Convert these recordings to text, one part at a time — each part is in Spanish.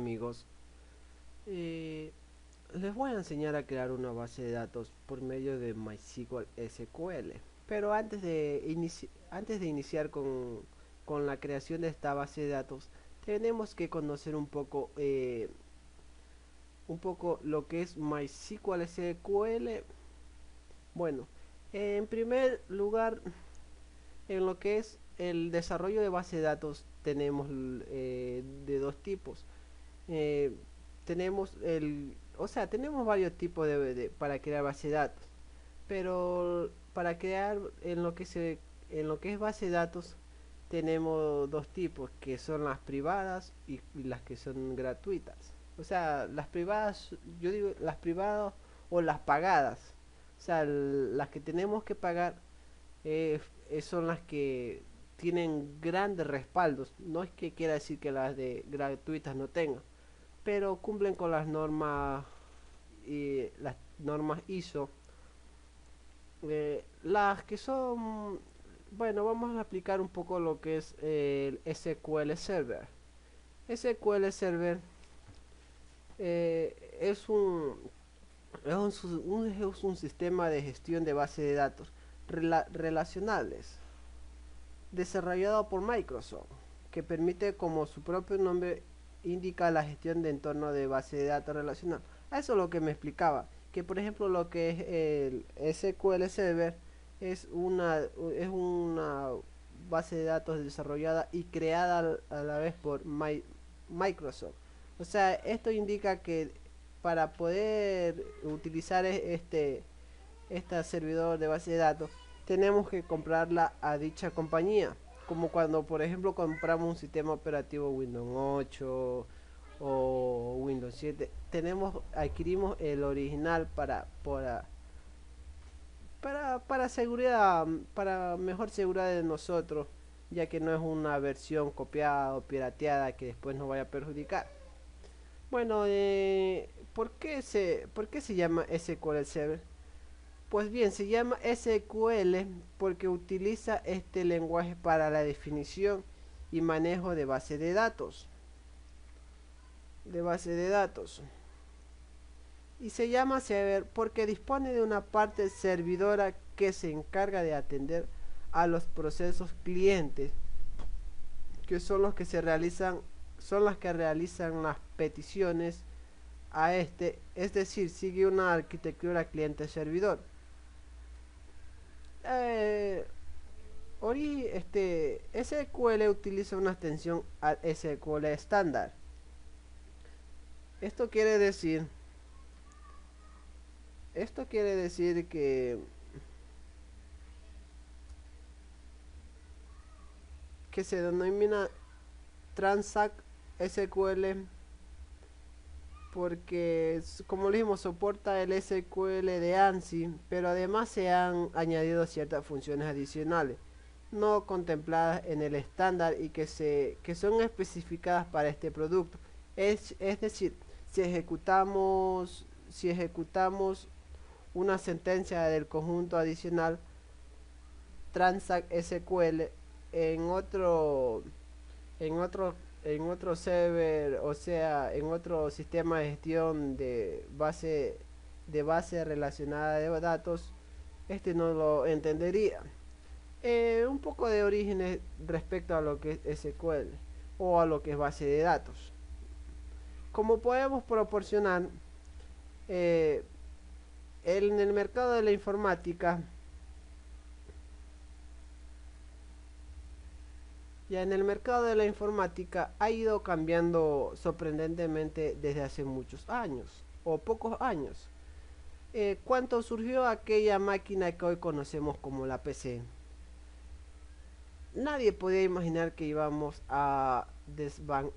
amigos, les voy a enseñar a crear una base de datos por medio de MySQL SQL. Pero antes de iniciar con la creación de esta base de datos, tenemos que conocer un poco lo que es MySQL SQL. Bueno, en primer lugar, en lo que es el desarrollo de base de datos, tenemos de dos tipos. eh, tenemos varios tipos para crear base de datos, pero para crear en lo que es base de datos tenemos dos tipos, que son las privadas y las que son gratuitas. O sea, las privadas, yo digo las privadas o las pagadas. O sea, las que tenemos que pagar son las que tienen grandes respaldos. No es que quiera decir que las de gratuitas no tengan, pero cumplen con las normas ISO. Las que son, bueno, vamos a aplicar un poco lo que es el SQL Server. SQL Server es es un sistema de gestión de base de datos relacionales desarrollado por Microsoft, que permite, como su propio nombre indica, la gestión de entorno de base de datos relacional. A eso es lo que me explicaba, que por ejemplo lo que es el SQL Server es una base de datos desarrollada y creada a la vez por Microsoft. O sea, esto indica que para poder utilizar este servidor de base de datos, tenemos que comprarla a dicha compañía. Como cuando, por ejemplo, compramos un sistema operativo Windows 8 o Windows 7, adquirimos el original para seguridad, para mejor seguridad de nosotros, ya que no es una versión copiada o pirateada que después nos vaya a perjudicar. Bueno, por qué se llama SQL Server? Pues bien, se llama SQL porque utiliza este lenguaje para la definición y manejo de base de datos. De base de datos. Y se llama server porque dispone de una parte servidora que se encarga de atender a los procesos clientes, que son los que son las que realizan las peticiones a es decir, sigue una arquitectura cliente-servidor. Eh, SQL utiliza una extensión al SQL estándar. Esto quiere decir, esto quiere decir que se denomina Transact SQL porque, como le dijimos, soporta el SQL de ANSI, pero además se han añadido ciertas funciones adicionales no contempladas en el estándar y que son especificadas para este producto. Es decir, si ejecutamos una sentencia del conjunto adicional Transact SQL en otro en otro en otro server, o sea, en otro sistema de gestión de base relacionada de datos, no lo entendería. Un poco de orígenes respecto a lo que es SQL o a lo que es base de datos. Como podemos proporcionar eh, en el mercado de la informática, ya en el mercado de la informática ha ido cambiando sorprendentemente desde hace muchos años o pocos años. Cuando surgió aquella máquina que hoy conocemos como la PC, nadie podía imaginar que íbamos a desbancar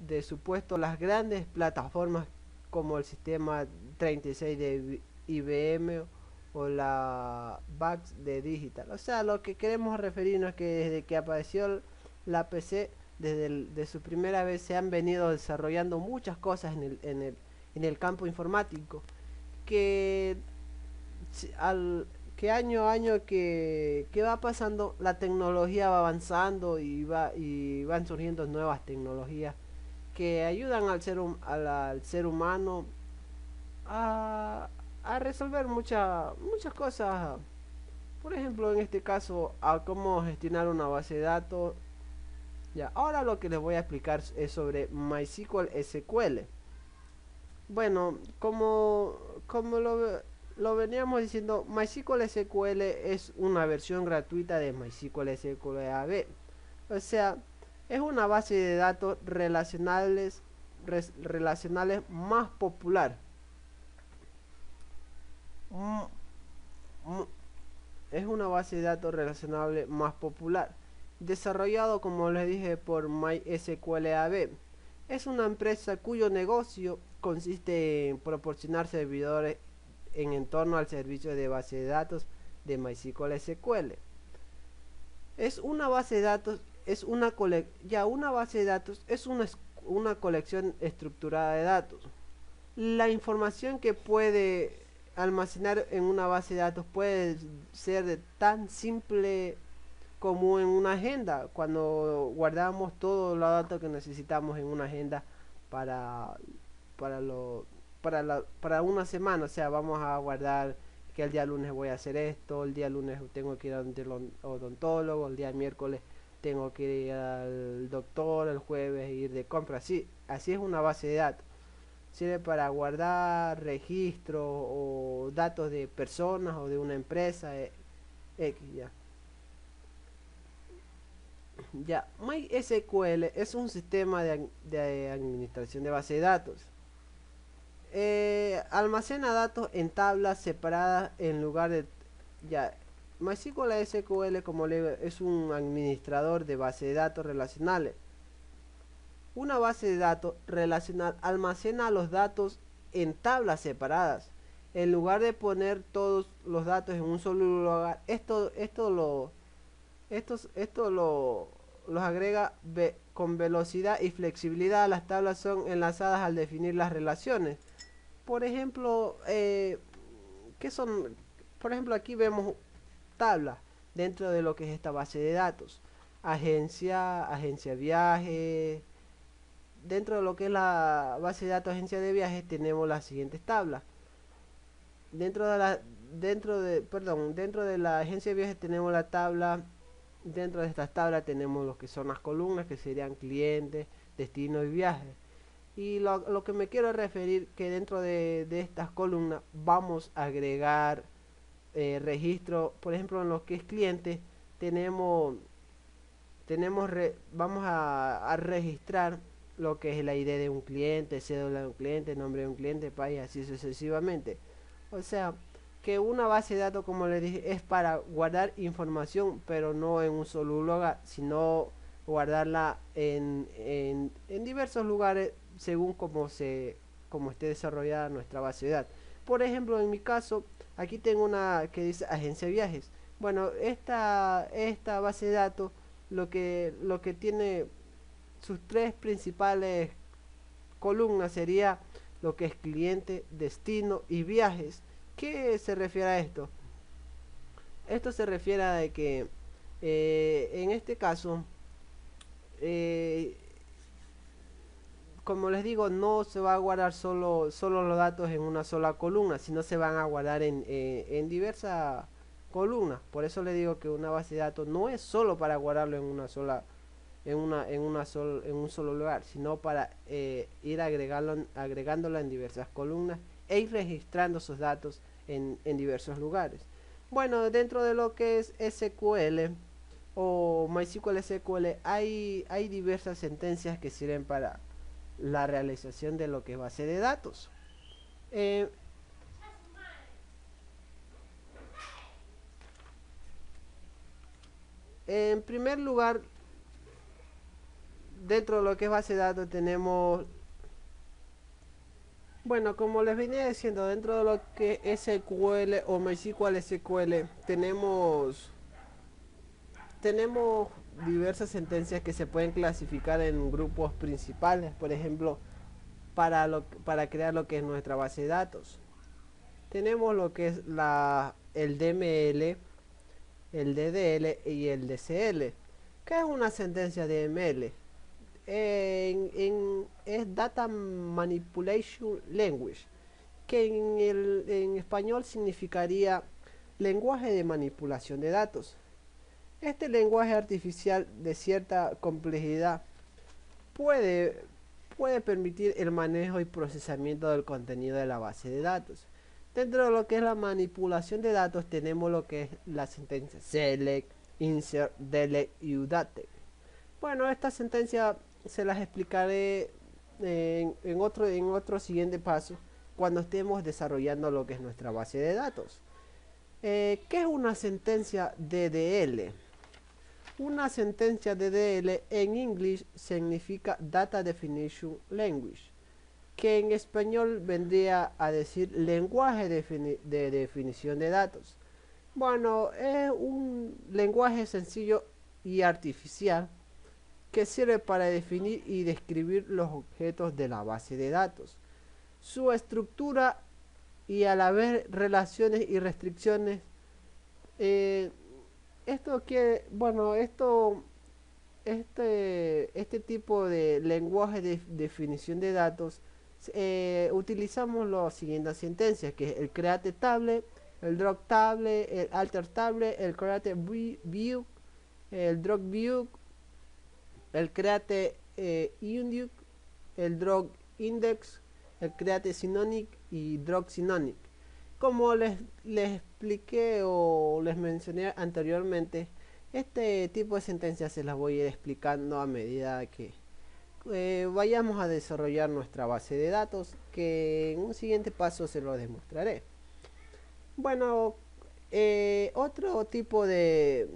de su puesto las grandes plataformas como el sistema 36 de IBM o la VAX de Digital. O sea, lo que queremos referirnos es que desde que apareció la PC, de su primera vez se han venido desarrollando muchas cosas en el campo informático que al que año a año que va pasando, la tecnología va avanzando y van surgiendo nuevas tecnologías que ayudan al ser humano a, a resolver muchas cosas. Por ejemplo, en este caso, a cómo gestionar una base de datos. Ya, ahora lo que les voy a explicar es sobre MySQL SQL. Bueno, como lo veníamos diciendo, MySQL SQL es una versión gratuita de MySQL SQL AB. O sea, es una base de datos relacionales más popular. Mm, mm, Es una base de datos relacionable más popular, desarrollado como les dije por MySQL AB. Es una empresa cuyo negocio consiste en proporcionar servidores en torno al servicio de base de datos de MySQL SQL. Es una base de datos, es una base de datos es una colección estructurada de datos. La información que puede almacenar en una base de datos puede ser de tan simple como en una agenda, cuando guardamos todos los datos que necesitamos en una agenda para, para, lo, para una semana. O sea, vamos a guardar que el día lunes voy a hacer esto, el día lunes tengo que ir al odontólogo, el día miércoles tengo que ir al doctor, el jueves ir de compra. Así es una base de datos. Sirve para guardar registros o datos de personas o de una empresa X ya. Ya, MySQL es un sistema de administración de base de datos. Almacena datos en tablas separadas en lugar de... Ya, MySQL SQL como es un administrador de base de datos relacionales. Una base de datos relacional almacena los datos en tablas separadas. En lugar de poner todos los datos en un solo lugar, los agrega con velocidad y flexibilidad. Las tablas son enlazadas al definir las relaciones. Por ejemplo, ¿qué son? Por ejemplo, aquí vemos tablas dentro de lo que es esta base de datos. Agencia viaje. Dentro de lo que es la base de datos agencia de viajes tenemos las siguientes tablas. Dentro de la agencia de viajes tenemos la tabla. Dentro de estas tablas tenemos lo que son las columnas, que serían clientes, destino y viajes. Y lo que me quiero referir que dentro de estas columnas vamos a agregar registro. Por ejemplo, en lo que es cliente vamos a registrar lo que es la ID de un cliente, cédula de un cliente, nombre de un cliente, país, así sucesivamente. O sea, que una base de datos, como les dije, es para guardar información, pero no en un solo lugar, sino guardarla en diversos lugares según como esté desarrollada nuestra base de datos. Por ejemplo, en mi caso, aquí tengo una que dice agencia de viajes. Bueno, esta base de datos lo que tiene sus tres principales columnas sería lo que es cliente, destino y viajes. ¿Qué se refiere a esto? Esto se refiere a de que en este caso, eh, como les digo, no se va a guardar solo los datos en una sola columna, sino se van a guardar en diversas columnas. Por eso les digo que una base de datos no es solo para guardarlo en una sola en un solo lugar, sino para ir agregándola en diversas columnas e ir registrando sus datos en diversos lugares. Bueno, dentro de lo que es SQL o MySQL SQL hay diversas sentencias que sirven para la realización de lo que es base de datos. Eh, en primer lugar, dentro de lo que es base de datos tenemos, bueno, como les venía diciendo, dentro de lo que es SQL o MySQL SQL tenemos diversas sentencias que se pueden clasificar en grupos principales. Por ejemplo, para crear lo que es nuestra base de datos. tenemos lo que es el DML, el DDL y el DCL. ¿Qué es una sentencia DML? Es Data Manipulation Language, que en español significaría lenguaje de manipulación de datos. Este lenguaje artificial de cierta complejidad puede, puede permitir el manejo y procesamiento del contenido de la base de datos. Dentro de lo que es la manipulación de datos tenemos lo que es la sentencia select, insert, delete y udate. Bueno, esta sentencia se las explicaré en otro siguiente paso cuando estemos desarrollando lo que es nuestra base de datos. ¿Qué es una sentencia DDL? Una sentencia DDL en inglés significa Data Definition Language, que en español vendría a decir lenguaje de definición de datos. Bueno, es un lenguaje sencillo y artificial que sirve para definir y describir los objetos de la base de datos, su estructura y a la vez relaciones y restricciones. Este tipo de lenguaje de definición de datos utilizamos las siguientes sentencias, que es el create table, el drop table, el alter table, el create view, el drop view, el create unique, el drop index, el create synomic y drop synomic. Como les expliqué o les mencioné anteriormente, este tipo de sentencias se las voy a ir explicando a medida que vayamos a desarrollar nuestra base de datos, que en un siguiente paso se lo demostraré. Bueno, otro tipo de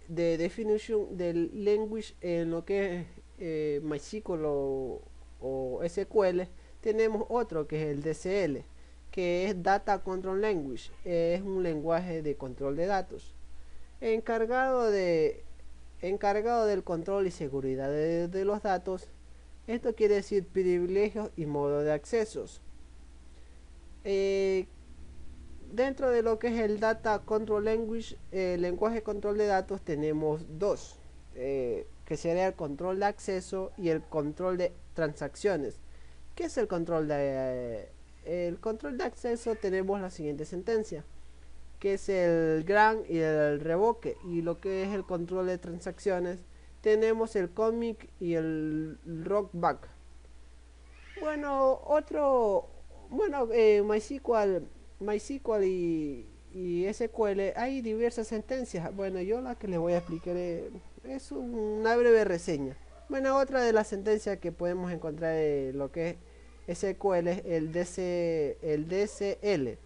definición del language en lo que es MySQL o SQL, tenemos otro que es el DCL, que es Data Control Language, es un lenguaje de control de datos, encargado del control y seguridad de los datos. Esto quiere decir privilegios y modo de accesos. Dentro de lo que es el Data Control Language, lenguaje de control de datos, tenemos dos, que sería el control de acceso y el control de transacciones. ¿Qué es el control de acceso? Tenemos la siguiente sentencia, que es el grant y el revoque, y lo que es el control de transacciones tenemos el commit y el rollback. Bueno, MySQL y SQL hay diversas sentencias. Bueno, yo la que les voy a explicar es una breve reseña. Bueno, otra de las sentencias que podemos encontrar en lo que es SQL es el DCL,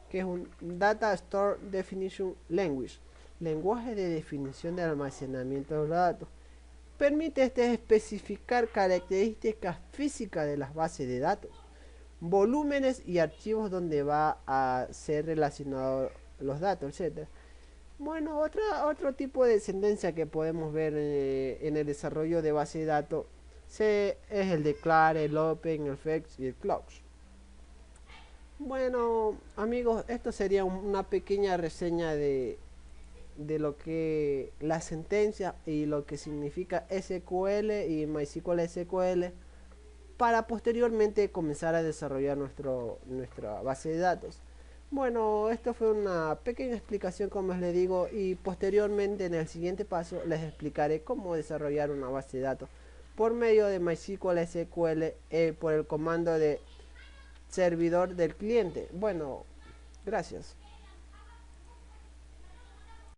que es un Data Store Definition Language, lenguaje de definición de almacenamiento de los datos. Permite especificar características físicas de las bases de datos, volúmenes y archivos donde va a ser relacionado los datos, etc. Bueno, otro tipo de sentencia que podemos ver en el desarrollo de base de datos es el declare, el open, el fetch y el close. Bueno, amigos, esto sería una pequeña reseña de lo que la sentencia y lo que significa SQL y MySQL SQL, para posteriormente comenzar a desarrollar nuestra base de datos. Bueno, esto fue una pequeña explicación, como les digo, y posteriormente en el siguiente paso les explicaré cómo desarrollar una base de datos por medio de MySQL SQL por el comando de servidor del cliente. Bueno, gracias.